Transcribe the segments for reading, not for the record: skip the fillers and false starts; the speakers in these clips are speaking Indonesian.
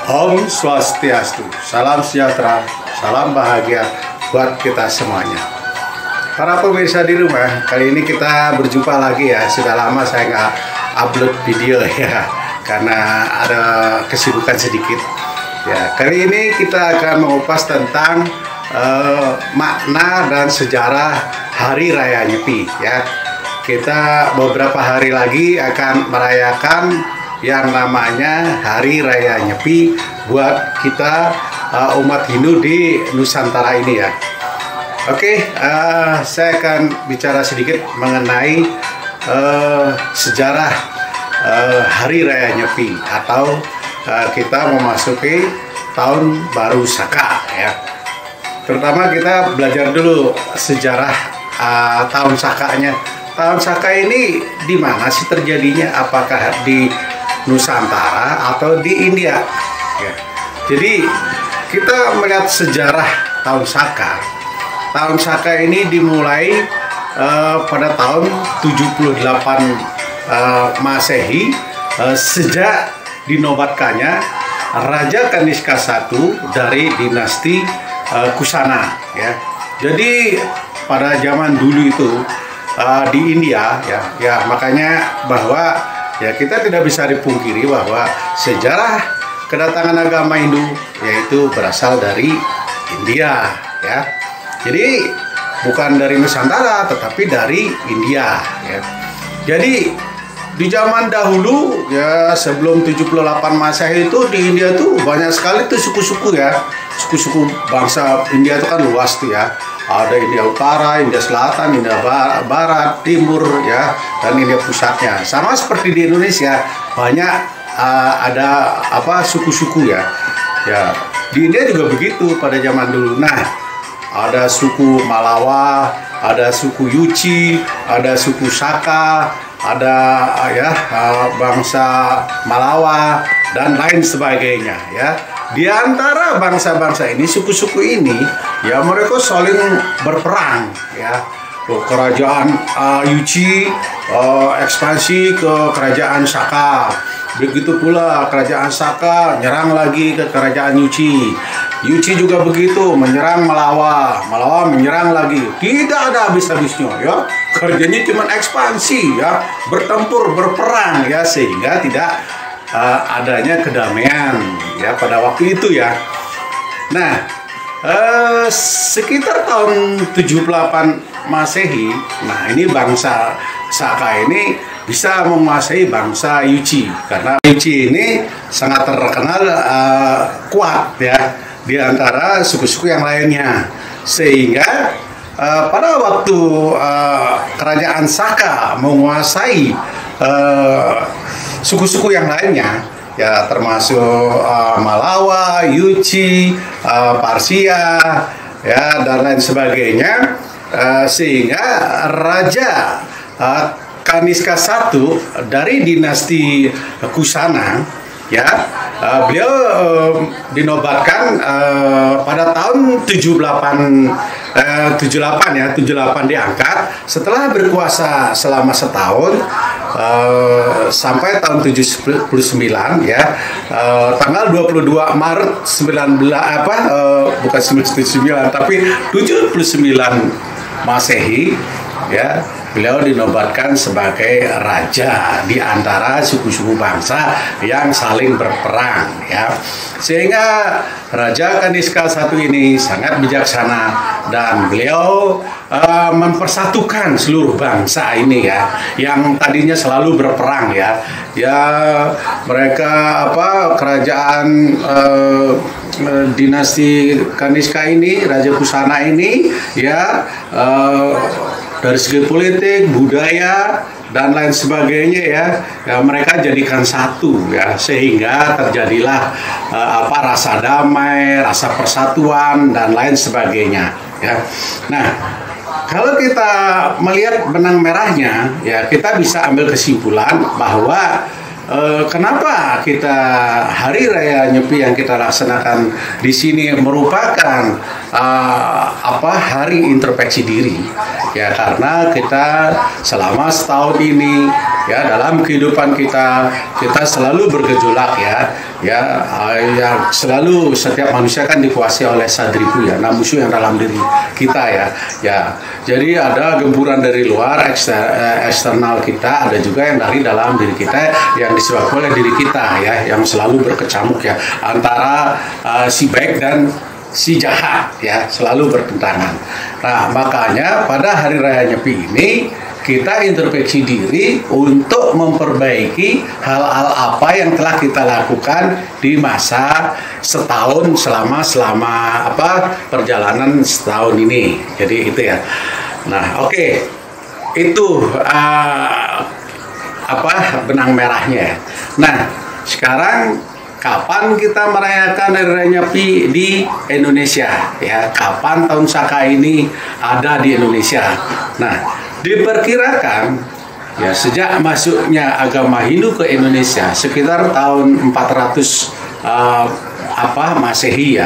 Om Swastiastu, salam sejahtera, salam bahagia buat kita semuanya. Para pemirsa di rumah, kali ini kita berjumpa lagi ya. Sudah lama saya nggak upload video ya, karena ada kesibukan sedikit. Ya, kali ini kita akan mengupas tentang makna dan sejarah Hari Raya Nyepi ya. Kita beberapa hari lagi akan merayakan yang namanya Hari Raya Nyepi buat kita umat Hindu di Nusantara ini ya. Oke, saya akan bicara sedikit mengenai sejarah Hari Raya Nyepi atau kita memasuki Tahun Baru Saka ya. Pertama kita belajar dulu sejarah Tahun Sakanya. Tahun Saka ini di mana sih terjadinya? Apakah di Nusantara atau di India? Ya. Jadi kita melihat sejarah Tahun Saka. Tahun Saka ini dimulai pada tahun 78 Masehi sejak dinobatkannya Raja Kanishka I dari dinasti Kusana. Ya. Jadi pada zaman dulu itu di India ya makanya bahwa ya kita tidak bisa dipungkiri bahwa sejarah kedatangan agama Hindu yaitu berasal dari India ya. Jadi bukan dari Nusantara tetapi dari India ya. Jadi di zaman dahulu ya sebelum 78 Masehi itu di India tuh banyak sekali tuh suku-suku ya. Suku-suku bangsa India itu kan luas tuh ya. Ada India Utara, India Selatan, India Barat, Timur ya, dan India Pusatnya. Sama seperti di Indonesia, banyak ada suku-suku ya. Ya, di India juga begitu pada zaman dulu. Nah, ada suku Malawa, ada suku Yuchi, ada suku Saka, ada bangsa Malawa dan lain sebagainya ya. Di antara bangsa-bangsa ini, suku-suku ini, ya mereka saling berperang, ya. Kerajaan Yuchi ekspansi ke kerajaan Saka. Begitu pula kerajaan Saka nyerang lagi ke kerajaan Yuchi. Yuchi juga begitu, menyerang Malawa. Malawa menyerang lagi. Tidak ada habis-habisnya, ya. Kerjanya cuma ekspansi, ya. Bertempur, berperang, ya, sehingga tidak adanya kedamaian ya pada waktu itu ya. Nah, sekitar tahun 78 Masehi, nah ini bangsa Saka ini bisa menguasai bangsa Yuchi karena Yuchi ini sangat terkenal kuat ya di antara suku-suku yang lainnya, sehingga pada waktu kerajaan Saka menguasai suku-suku yang lainnya ya termasuk Malawa, Yuchi, Parsia ya dan lain sebagainya, sehingga Raja Kanishka I dari dinasti Kusana ya beliau dinobatkan pada tahun 78 diangkat setelah berkuasa selama setahun sampai tahun 79 ya, tanggal 22 Maret 1979 tapi 79 Masehi ya beliau dinobatkan sebagai raja di antara suku-suku bangsa yang saling berperang ya, sehingga Raja Kanishka I ini sangat bijaksana dan beliau mempersatukan seluruh bangsa ini ya yang tadinya selalu berperang ya mereka kerajaan dinasti Kanishka ini, Raja Kusana ini ya dari segi politik, budaya dan lain sebagainya ya mereka jadikan satu ya, sehingga terjadilah rasa damai, rasa persatuan dan lain sebagainya ya. Nah, kalau kita melihat benang merahnya ya kita bisa ambil kesimpulan bahwa kenapa kita Hari Raya Nyepi yang kita laksanakan di sini merupakan hari introspeksi diri ya, karena kita selama setahun ini ya dalam kehidupan kita selalu bergejolak yang selalu setiap manusia kan dikuasai oleh sadriku ya, nah musuh yang dalam diri kita ya jadi ada gempuran dari luar eksternal kita, ada juga yang dari dalam diri kita yang disebabkan oleh diri kita ya, yang selalu berkecamuk ya antara si baik dan si jahat ya, selalu bertentangan. Nah makanya pada hari raya Nyepi ini kita introspeksi diri untuk memperbaiki hal-hal apa yang telah kita lakukan di masa setahun selama perjalanan setahun ini. Jadi itu ya. Nah, oke. Itu benang merahnya. Nah, sekarang kapan kita merayakan Hari Raya Nyepi di Indonesia ya? Kapan tahun Saka ini ada di Indonesia? Nah, diperkirakan ya sejak masuknya agama Hindu ke Indonesia sekitar tahun 400 Masehi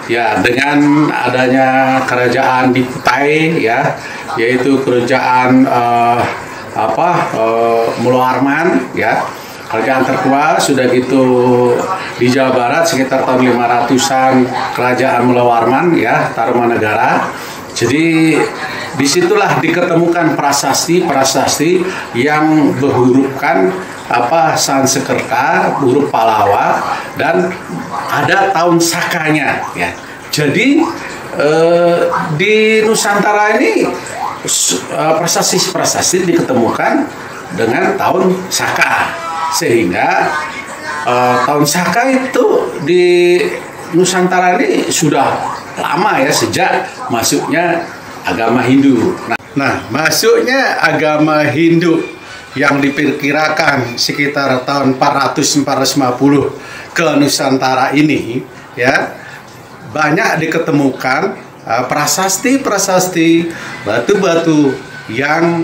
ya dengan adanya kerajaan di Kutai ya, yaitu kerajaan Muloarman ya, kerajaan tertua. Sudah gitu di Jawa Barat sekitar tahun 500-an kerajaan Muloarman ya, Tarumanegara. Jadi disitulah diketemukan prasasti yang berhurufkan Sansekerta, huruf Pallawa, dan ada tahun Sakanya ya. Jadi di Nusantara ini prasasti diketemukan dengan tahun Saka, sehingga tahun Saka itu di Nusantara ini sudah lama ya, sejak masuknya agama Hindu. Nah, masuknya agama Hindu yang diperkirakan sekitar tahun 400-450 ke Nusantara ini ya, banyak diketemukan prasasti batu-batu yang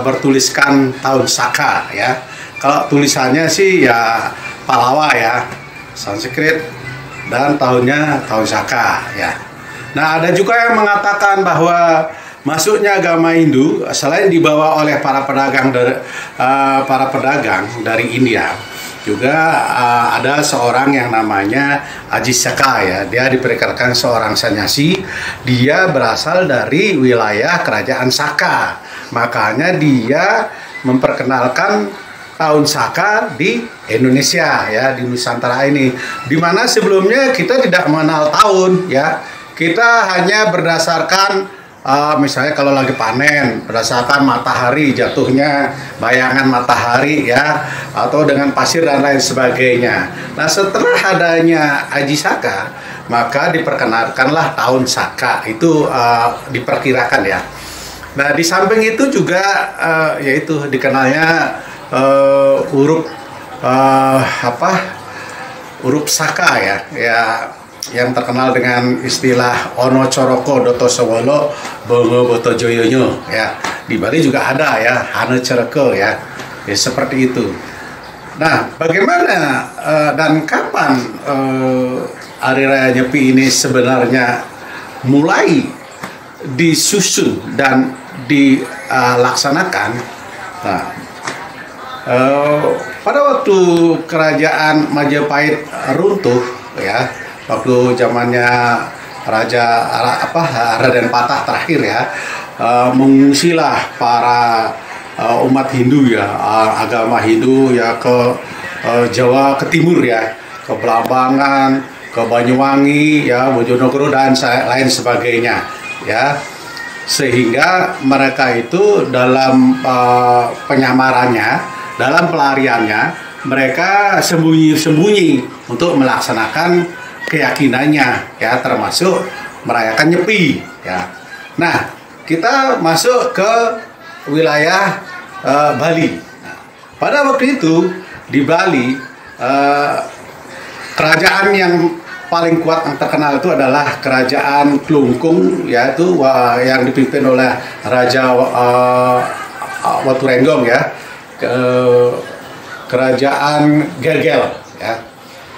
bertuliskan tahun Saka ya. Kalau tulisannya sih ya Pallawa ya, Sanskrit, dan tahunnya tahun Saka ya. Nah, ada juga yang mengatakan bahwa masuknya agama Hindu selain dibawa oleh para pedagang dari India, juga ada seorang yang namanya Aji Saka ya. Dia diperkirakan seorang sanyasi. Dia berasal dari wilayah kerajaan Saka. Makanya dia memperkenalkan tahun Saka di Indonesia ya, di Nusantara ini, dimana sebelumnya kita tidak mengenal tahun ya. Kita hanya berdasarkan misalnya kalau lagi panen berdasarkan matahari jatuhnya, bayangan matahari ya, atau dengan pasir dan lain sebagainya. Nah, setelah adanya Aji Saka, maka diperkenalkanlah tahun Saka itu diperkirakan ya. Nah, di samping itu juga yaitu dikenalnya huruf Saka ya, yang terkenal dengan istilah Ono Coroko Doto Sewolo Bongo Boto Joyonyo ya. Di Bali juga ada ya, Hane Cereke ya, seperti itu. Nah, bagaimana dan kapan Hari Raya Nyepi ini sebenarnya mulai disusun dan dilaksanakan? Nah, pada waktu kerajaan Majapahit runtuh ya, waktu zamannya Raden Patah terakhir ya, mengungsilah para umat Hindu ya, agama Hindu ya ke Jawa, ke timur ya, ke Belambangan, ke Banyuwangi ya, Bojonegoro dan lain sebagainya ya. Sehingga mereka itu dalam penyamarannya, dalam pelariannya, mereka sembunyi-sembunyi untuk melaksanakan keyakinannya ya, termasuk merayakan Nyepi ya. Nah, kita masuk ke wilayah Bali. Pada waktu itu di Bali, kerajaan yang paling kuat yang terkenal itu adalah kerajaan Klungkung, yaitu yang dipimpin oleh Raja Waturenggong ya, kerajaan Gegel ya.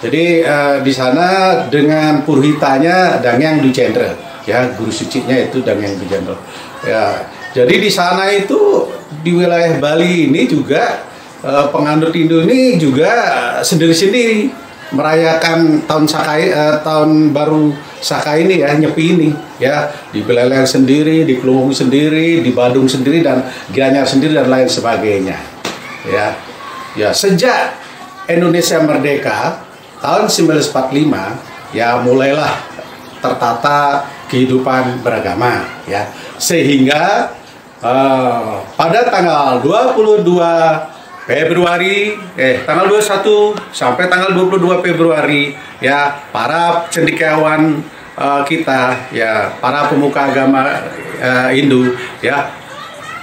Jadi di sana dengan purohitanya Dangyang Dujendra ya, guru sucinya itu Dangyang Dujendra ya. Jadi di sana itu di wilayah Bali ini juga penganut Hindu ini juga sendiri-sendiri merayakan tahun baru Saka ini ya, Nyepi ini ya, di Beleleng sendiri, di Kluwung sendiri, di Badung sendiri, dan Gianyar sendiri, dan lain sebagainya ya. Ya, sejak Indonesia merdeka tahun 1945 ya, mulailah tertata kehidupan beragama ya, sehingga pada tanggal 22 Februari, tanggal 21 sampai tanggal 22 Februari ya, para cendekiawan kita ya, para pemuka agama Hindu ya,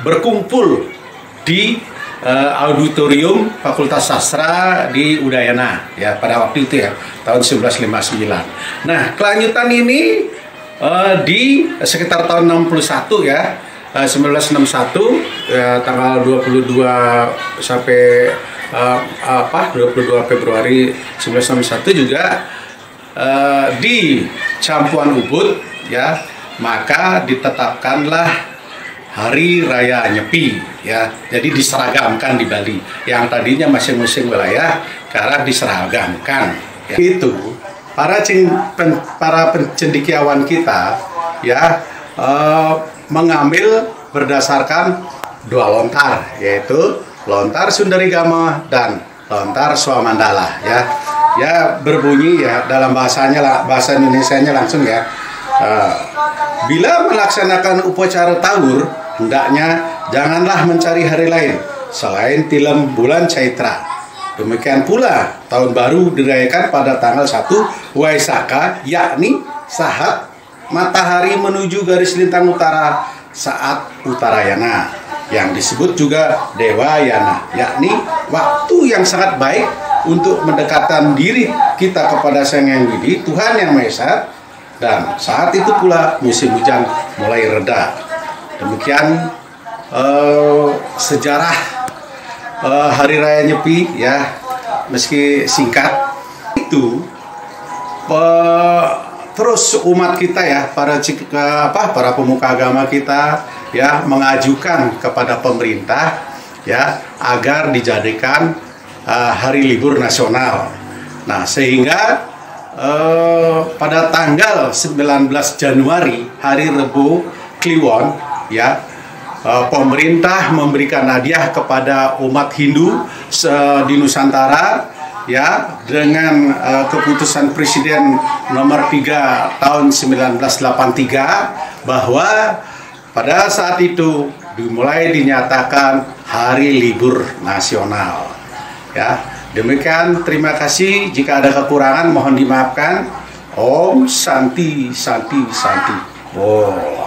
berkumpul di auditorium Fakultas Sastra di Udayana ya, pada waktu itu ya, tahun 1959. Nah, kelanjutan ini di sekitar tahun 61 ya, 1961 ya, tanggal 22 sampai 22 Februari 1961 juga di Campuan Ubud ya, maka ditetapkanlah Hari Raya Nyepi ya. Jadi diseragamkan di Bali, yang tadinya masing-masing wilayah sekarang diseragamkan ya. Itu para pencendekiawan kita ya mengambil berdasarkan dua lontar, yaitu lontar Sundaregama dan lontar Swamandala ya. Ya, berbunyi ya dalam bahasanya lah, bahasa Indonesianya langsung ya. Bila melaksanakan upacara Tawur, hendaknya janganlah mencari hari lain selain tilam bulan Caitra. Demikian pula tahun baru dirayakan pada tanggal 1 Waisaka, yakni saat matahari menuju garis lintang utara saat Uttarayana, yang disebut juga Dewayana, yakni waktu yang sangat baik untuk mendekatkan diri kita kepada Sang Hyang Widi, Tuhan Yang Maha Esa, dan saat itu pula musim hujan mulai reda. Demikian sejarah Hari Raya Nyepi ya, meski singkat itu. Terus umat kita ya, para pemuka agama kita ya, mengajukan kepada pemerintah ya, agar dijadikan hari libur nasional. Nah, sehingga pada tanggal 19 Januari, hari Rebo Kliwon ya, pemerintah memberikan hadiah kepada umat Hindu di Nusantara ya, dengan keputusan Presiden nomor 3 tahun 1983, bahwa pada saat itu dimulai dinyatakan hari libur nasional ya. Demikian, terima kasih. Jika ada kekurangan mohon dimaafkan. Om Santi Santi Santi. Oh.